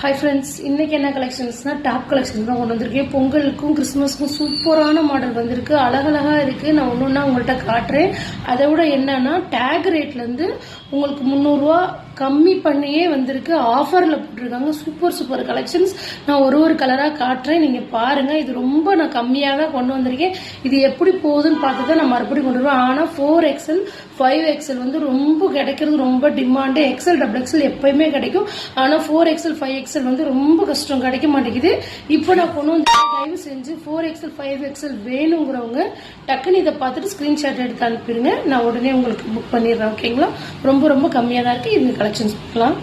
hi friends इनके collections top collection को पोंगलुक्कुम क्रिसमसुक्कुम सूपराன model வந்திருக்கு அழகழகா இருக்கு நான் ஒவ்வொண்ணா உங்கள்ட்ட காட்றேன் அதை விட என்னன்னா டாக் ரேட்ல இருந்து உங்களுக்கு 300 ரூபாய் கம்மி பண்ணியே வந்திருக்கு ஆஃபர்ல போட்டுருக்காங்க சூப்பர் கலெக்ஷன்ஸ் நான் ஒரு கலரா காட்றேன் நீங்க பாருங்க இது ரொம்ப நான் கம்மியா தான் கொண்டு வந்திருக்கேன் இது எப்படி போகுதுன்னு பார்த்து தான் நான் மறுபடியும் கொண்டு வருவேன் ஆனா 4XL 5XL வந்து ரொம்ப கிடைக்கிறது ரொம்ப டிமாண்ட் XL XXL எப்பவுமே கிடைக்கும் ஆனா 4XL 5XL வந்து ரொம்ப கஷ்டம் கிடைக்க மாட்டேங்குது இப்போ நான் கொண்டு வந்து தயவு செஞ்சு 4XL 5XL வேணும்ங்கறவங்க டக்குனு இத பார்த்துட்டு ஸ்கிரீன்ஷாட் எடுத்து அனுப்பிடுங்க நான் உடனே உங்களுக்கு புக் பண்ணிடுறேன் ஓகேங்களா ரொம்ப கம்மியா தான் இருக்கு இந்த கலெக்ஷன்ஸ் பார்க்கலாம்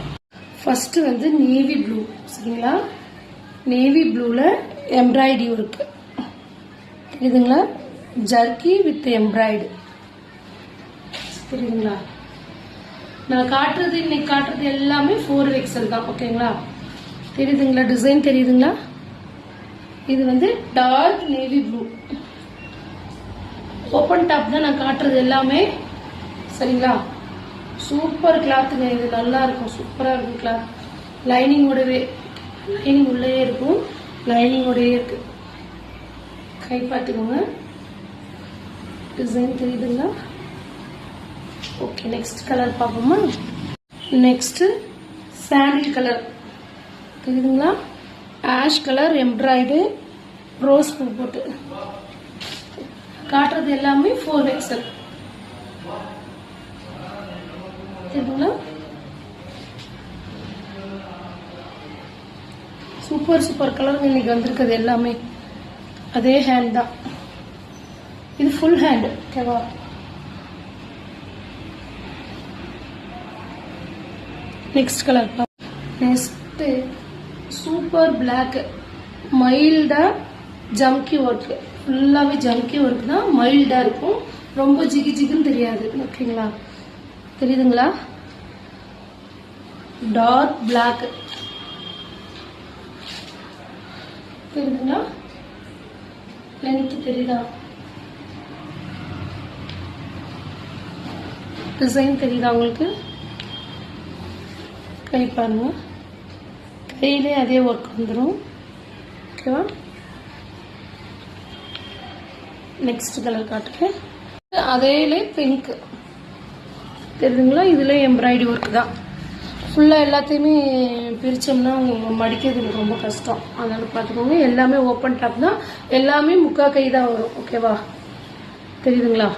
ஃபர்ஸ்ட் வந்து நேவி ப்ளூ சரிங்களா நேவி ப்ளூல எம்ப்ராய்டரி இருக்கு தெரியுதுங்களா ஜர்க்கி வித் எம்ப்ராய்டரி தெரியுதுங்களா நான் காட்றது இன்னைக்கு காட்றது எல்லாமே 4XL தான் ஓகேங்களா தெரியுதுங்களா டிசைன் தெரியுதுங்களா இது வந்து dark navy blue open top தான் நான் காட்றது எல்லாமே சரிங்களா சூப்பர் கிளாத்ங்க இது நல்லா இருக்கும் சூப்பரா இருக்கும் கிளாத் லைனிங் ஓடவே லைனிங் உள்ளே இருக்கும் லைனிங் ஓடவே இருக்கு கை பாத்துக்கோங்க டிசைன் தெரியுதுங்களா ஓகே நெக்ஸ்ட் கலர் பாப்போமா நெக்ஸ்ட் சாண்டில் கலர் தெரியுதுங்களா ஆஷ் கலர் எம்ப்ராய்டரி ரோஸ் பூ போட்டு காட்டுறது எல்லாமே 4XL தெரியுதுங்களா சூப்பர் கலர் இன்னைக்கு வந்திருக்கிறது எல்லாமே அதே ஹேண்ட் தான் இது ஃபுல் ஹேண்ட் ஓகேவா next colour next super black மைல்டா ஜம்கி ஒர்க் ஃபுல்லாவே ஜம்கி ஒர்க் தான் மைல்டா இருக்கும் ரொம்ப ஜிகின்னு தெரியாது ஓகேங்களா தெரியுதுங்களா டார்க் பிளாக் தெரியுதுங்களா லென்த் தெரியுதா டிசைன் தெரியுதா உங்களுக்கு கை பாருங்க கையிலே அதே ஒர்க் வந்துடும் ஓகேவா நெக்ஸ்ட் கலர் காட்டுறேன் அதேலே பிங்க் தெரியுதுங்களா இதுல எம்ப்ராய்டரி ஒர்க் தான் ஃபுல்லா எல்லாத்தையுமே பிரிச்சோம்னா மடிக்கிறது ரொம்ப கஷ்டம் அதனால பார்த்துக்கோங்க எல்லாமே ஓப்பன் டாப் தான் எல்லாமே முக்கா கை தான் வரும் ஓகேவா தெரியுதுங்களா